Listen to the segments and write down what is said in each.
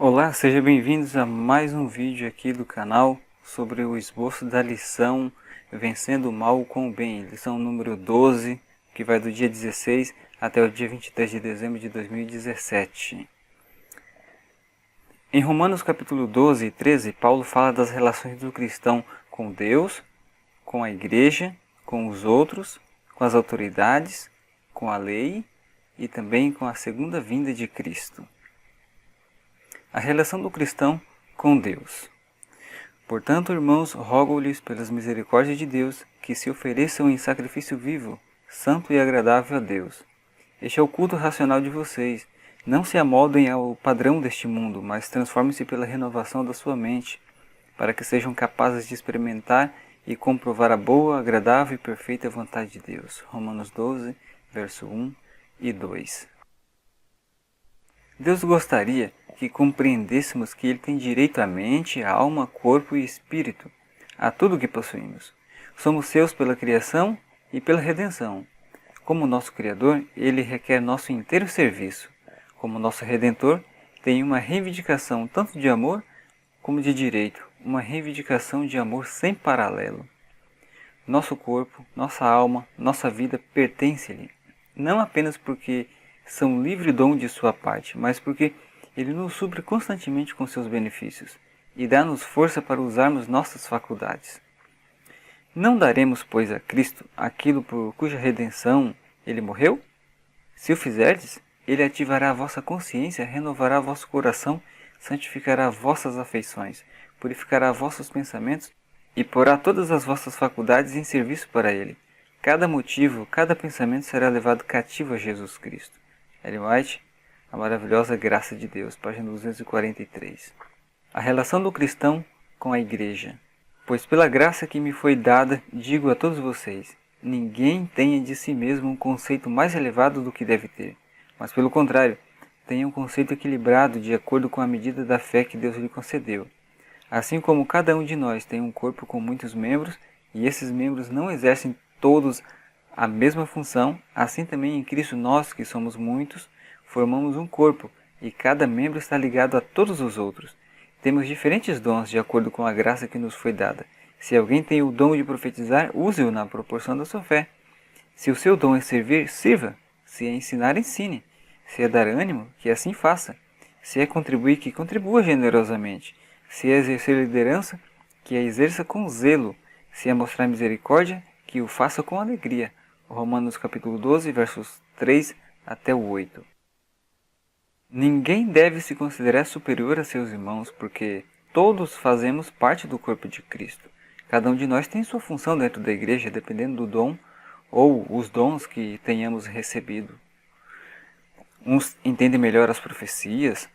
Olá, sejam bem-vindos a mais um vídeo aqui do canal sobre o esboço da lição Vencendo o Mal com o Bem, lição número 12, que vai do dia 16 até o dia 23 de dezembro de 2017. Em Romanos capítulo 12 e 13, Paulo fala das relações do cristão com Deus, com a igreja, com os outros, com as autoridades, com a lei e também com a segunda vinda de Cristo. A relação do cristão com Deus. Portanto, irmãos, rogo-lhes pelas misericórdias de Deus que se ofereçam em sacrifício vivo, santo e agradável a Deus. Este é o culto racional de vocês. Não se amoldem ao padrão deste mundo, mas transformem-se pela renovação da sua mente, para que sejam capazes de experimentar e comprovar a boa, agradável e perfeita vontade de Deus. Romanos 12, verso 1 e 2. Deus gostaria que compreendêssemos que Ele tem direito à mente, à alma, corpo e espírito, a tudo o que possuímos. Somos seus pela criação e pela redenção. Como nosso Criador, Ele requer nosso inteiro serviço. Como nosso Redentor, tem uma reivindicação tanto de amor como de direito, uma reivindicação de amor sem paralelo. Nosso corpo, nossa alma, nossa vida pertence-lhe, não apenas porque são livre dom de sua parte, mas porque Ele nos supre constantemente com seus benefícios e dá-nos força para usarmos nossas faculdades. Não daremos, pois, a Cristo aquilo por cuja redenção Ele morreu? Se o fizerdes, Ele ativará a vossa consciência, renovará vosso coração, santificará vossas afeições, purificará vossos pensamentos e porá todas as vossas faculdades em serviço para Ele. Cada motivo, cada pensamento será levado cativo a Jesus Cristo. Ellen White, A Maravilhosa Graça de Deus, página 243. A relação do cristão com a igreja. Pois pela graça que me foi dada, digo a todos vocês, ninguém tenha de si mesmo um conceito mais elevado do que deve ter, mas pelo contrário, tenha um conceito equilibrado de acordo com a medida da fé que Deus lhe concedeu. Assim como cada um de nós tem um corpo com muitos membros, e esses membros não exercem todos a mesma função, assim também em Cristo nós, que somos muitos, formamos um corpo, e cada membro está ligado a todos os outros. Temos diferentes dons de acordo com a graça que nos foi dada. Se alguém tem o dom de profetizar, use-o na proporção da sua fé. Se o seu dom é servir, sirva. Se é ensinar, ensine. Se é dar ânimo, que assim faça. Se é contribuir, que contribua generosamente. Se é exercer liderança, que a exerça com zelo. Se é mostrar misericórdia, que o faça com alegria. Romanos capítulo 12, versos 3 até o 8. Ninguém deve se considerar superior a seus irmãos, porque todos fazemos parte do corpo de Cristo. Cada um de nós tem sua função dentro da igreja, dependendo do dom ou os dons que tenhamos recebido. Uns entendem melhor as profecias,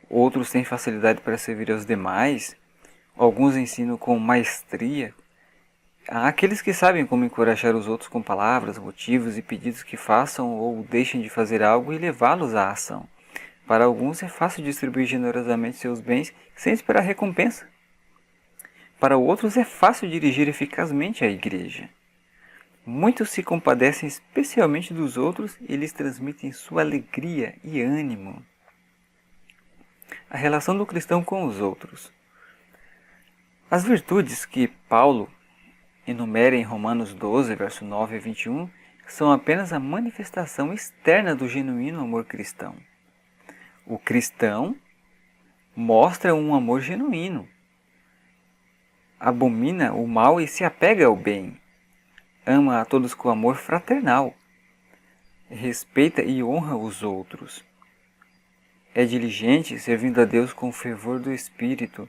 outros têm facilidade para servir aos demais, alguns ensinam com maestria. Há aqueles que sabem como encorajar os outros com palavras, motivos e pedidos que façam ou deixem de fazer algo e levá-los à ação. Para alguns é fácil distribuir generosamente seus bens sem esperar recompensa. Para outros é fácil dirigir eficazmente a igreja. Muitos se compadecem especialmente dos outros e lhes transmitem sua alegria e ânimo. A relação do cristão com os outros. As virtudes que Paulo enumera em Romanos 12, verso 9 a 21, são apenas a manifestação externa do genuíno amor cristão. O cristão mostra um amor genuíno, abomina o mal e se apega ao bem, ama a todos com amor fraternal, respeita e honra os outros, é diligente servindo a Deus com o fervor do Espírito.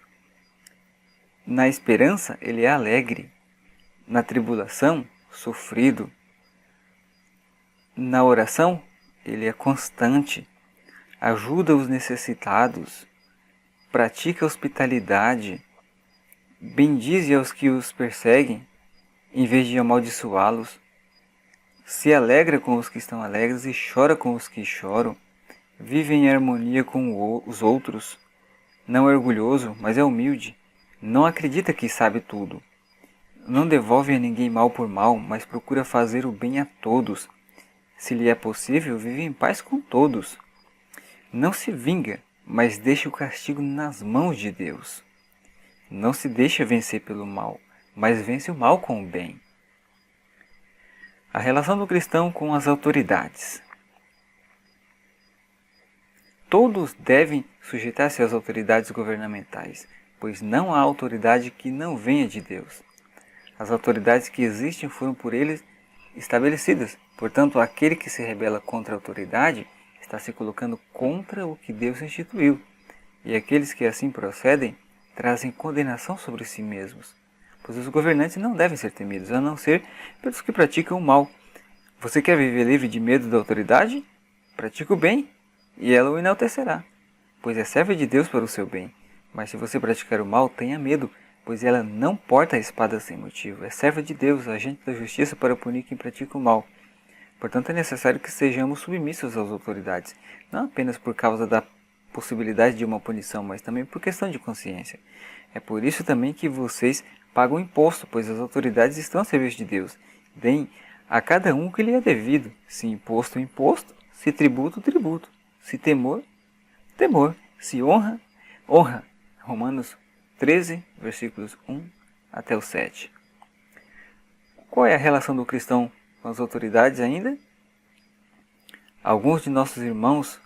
Na esperança, ele é alegre. Na tribulação, sofrido. Na oração, ele é constante. Ajuda os necessitados. Pratica a hospitalidade. Bendize aos que os perseguem, em vez de amaldiçoá-los. Se alegra com os que estão alegres e chora com os que choram. Vive em harmonia com os outros. Não é orgulhoso, mas é humilde. Não acredita que sabe tudo. Não devolve a ninguém mal por mal, mas procura fazer o bem a todos. Se lhe é possível, vive em paz com todos. Não se vinga, mas deixe o castigo nas mãos de Deus. Não se deixa vencer pelo mal, mas vence o mal com o bem. A relação do cristão com as autoridades. Todos devem sujeitar-se às autoridades governamentais, pois não há autoridade que não venha de Deus. As autoridades que existem foram por eles estabelecidas. Portanto, aquele que se rebela contra a autoridade está se colocando contra o que Deus instituiu. E aqueles que assim procedem trazem condenação sobre si mesmos. Pois os governantes não devem ser temidos, a não ser pelos que praticam o mal. Você quer viver livre de medo da autoridade? Pratique o bem, e ela o enaltecerá, pois é serva de Deus para o seu bem. Mas se você praticar o mal, tenha medo, pois ela não porta a espada sem motivo. É serva de Deus, agente da justiça para punir quem pratica o mal. Portanto, é necessário que sejamos submissos às autoridades, não apenas por causa da possibilidade de uma punição, mas também por questão de consciência. É por isso também que vocês pagam imposto, pois as autoridades estão a serviço de Deus. Deem a cada um o que lhe é devido, se imposto, imposto, se tributo, tributo, se temor, temor, se honra, honra. Romanos 13, versículos 1 até o 7. Qual é a relação do cristão com as autoridades ainda? Alguns de nossos irmãos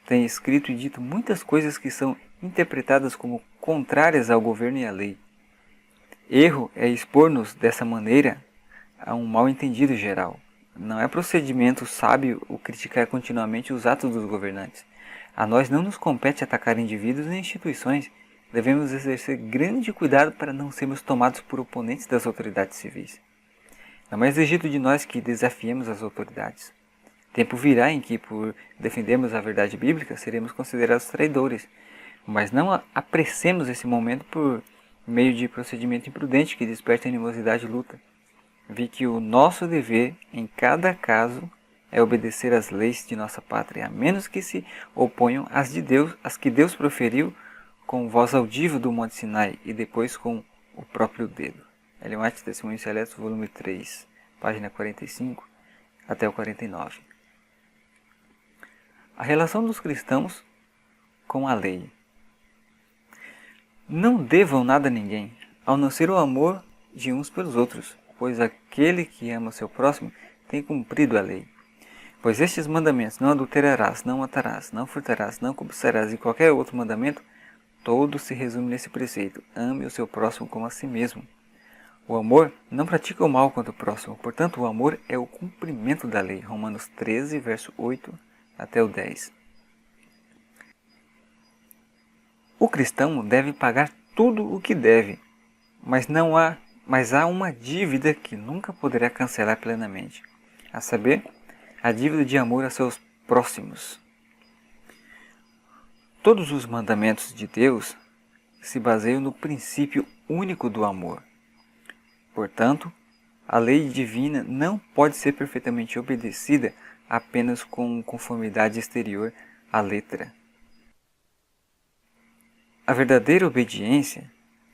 têm escrito e dito muitas coisas que são interpretadas como contrárias ao governo e à lei. Erro é expor-nos dessa maneira a um mal-entendido geral. Não é procedimento sábio o criticar continuamente os atos dos governantes. A nós não nos compete atacar indivíduos nem instituições. Devemos exercer grande cuidado para não sermos tomados por oponentes das autoridades civis. Não é exigido de nós que desafiemos as autoridades. Tempo virá em que, por defendermos a verdade bíblica, seremos considerados traidores. Mas não apressemos esse momento por meio de procedimento imprudente que desperta animosidade e luta. Vi que o nosso dever, em cada caso, é obedecer às leis de nossa pátria, a menos que se oponham às de Deus, as que Deus proferiu com voz audível do Monte Sinai e depois com o próprio dedo. Ellen White, Testemunhos Seletos, volume 3, página 45 até o 49. A relação dos cristãos com a lei. Não devam nada a ninguém, ao não ser o amor de uns pelos outros, pois aquele que ama seu próximo tem cumprido a lei. Pois estes mandamentos, não adulterarás, não matarás, não furtarás, não cobiçarás e qualquer outro mandamento, todo se resume nesse preceito: ame o seu próximo como a si mesmo. O amor não pratica o mal contra o próximo, portanto o amor é o cumprimento da lei. Romanos 13, verso 8 até o 10. O cristão deve pagar tudo o que deve, mas há uma dívida que nunca poderá cancelar plenamente, a saber, a dívida de amor a seus próximos. Todos os mandamentos de Deus se baseiam no princípio único do amor. Portanto, a lei divina não pode ser perfeitamente obedecida apenas com conformidade exterior à letra. A verdadeira obediência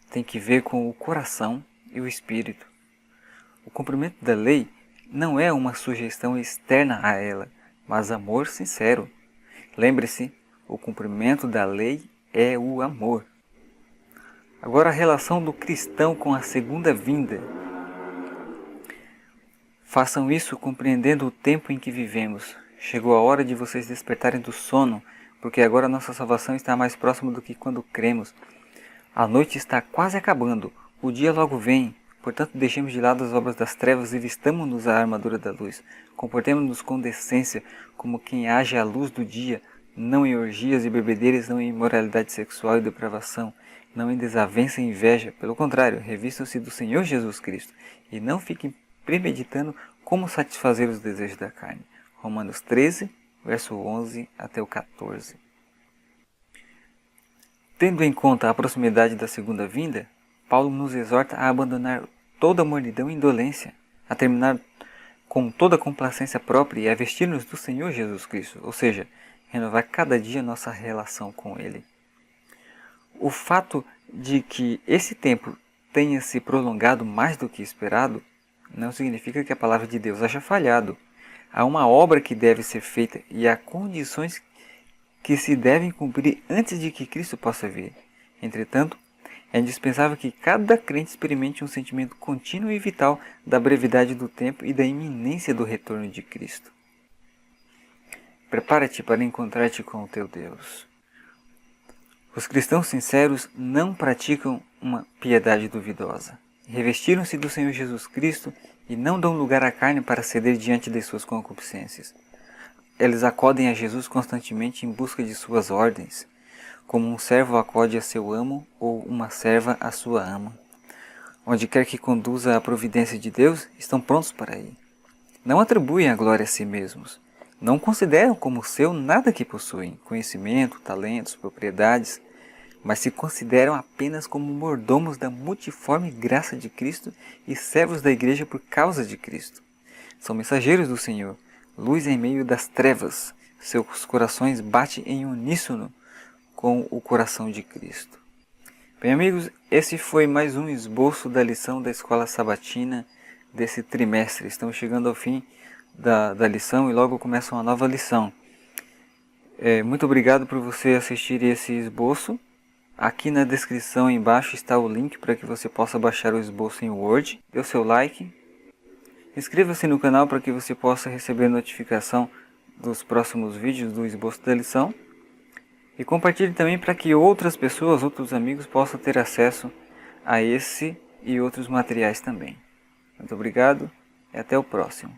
tem que ver com o coração e o espírito. O cumprimento da lei não é uma sugestão externa a ela, mas amor sincero. Lembre-se, o cumprimento da lei é o amor. Agora a relação do cristão com a segunda vinda. Façam isso compreendendo o tempo em que vivemos. Chegou a hora de vocês despertarem do sono, porque agora nossa salvação está mais próxima do que quando cremos. A noite está quase acabando, o dia logo vem. Portanto, deixemos de lado as obras das trevas e vistamo-nos a armadura da luz. Comportemo-nos com decência, como quem age à luz do dia, não em orgias e bebedeiras, não em imoralidade sexual e depravação, não em desavença e inveja. Pelo contrário, revistam-se do Senhor Jesus Cristo e não fiquem premeditando como satisfazer os desejos da carne. Romanos 13, verso 11 até o 14. Tendo em conta a proximidade da segunda vinda, Paulo nos exorta a abandonar toda a mornidão e indolência, a terminar com toda a complacência própria e a vestir-nos do Senhor Jesus Cristo, ou seja, renovar cada dia nossa relação com Ele. O fato de que esse tempo tenha se prolongado mais do que esperado não significa que a palavra de Deus haja falhado. Há uma obra que deve ser feita e há condições que se devem cumprir antes de que Cristo possa vir. Entretanto, é indispensável que cada crente experimente um sentimento contínuo e vital da brevidade do tempo e da iminência do retorno de Cristo. Prepara-te para encontrar-te com o teu Deus. Os cristãos sinceros não praticam uma piedade duvidosa. Revestiram-se do Senhor Jesus Cristo e não dão lugar à carne para ceder diante de suas concupiscências. Eles acodem a Jesus constantemente em busca de suas ordens, como um servo acode a seu amo ou uma serva a sua ama. Onde quer que conduza a providência de Deus, estão prontos para ir. Não atribuem a glória a si mesmos. Não consideram como seu nada que possuem, conhecimento, talentos, propriedades, mas se consideram apenas como mordomos da multiforme graça de Cristo e servos da Igreja por causa de Cristo. São mensageiros do Senhor, luz em meio das trevas. Seus corações batem em uníssono com o coração de Cristo. Bem, amigos, esse foi mais um esboço da lição da Escola Sabatina desse trimestre. Estamos chegando ao fim da lição e logo começa uma nova lição. Muito obrigado por você assistir esse esboço. Aqui na descrição embaixo está o link para que você possa baixar o esboço em Word. Dê o seu like. Inscreva-se no canal para que você possa receber notificação dos próximos vídeos do esboço da lição. E compartilhe também para que outras pessoas, outros amigos possam ter acesso a esse e outros materiais também. Muito obrigado e até o próximo.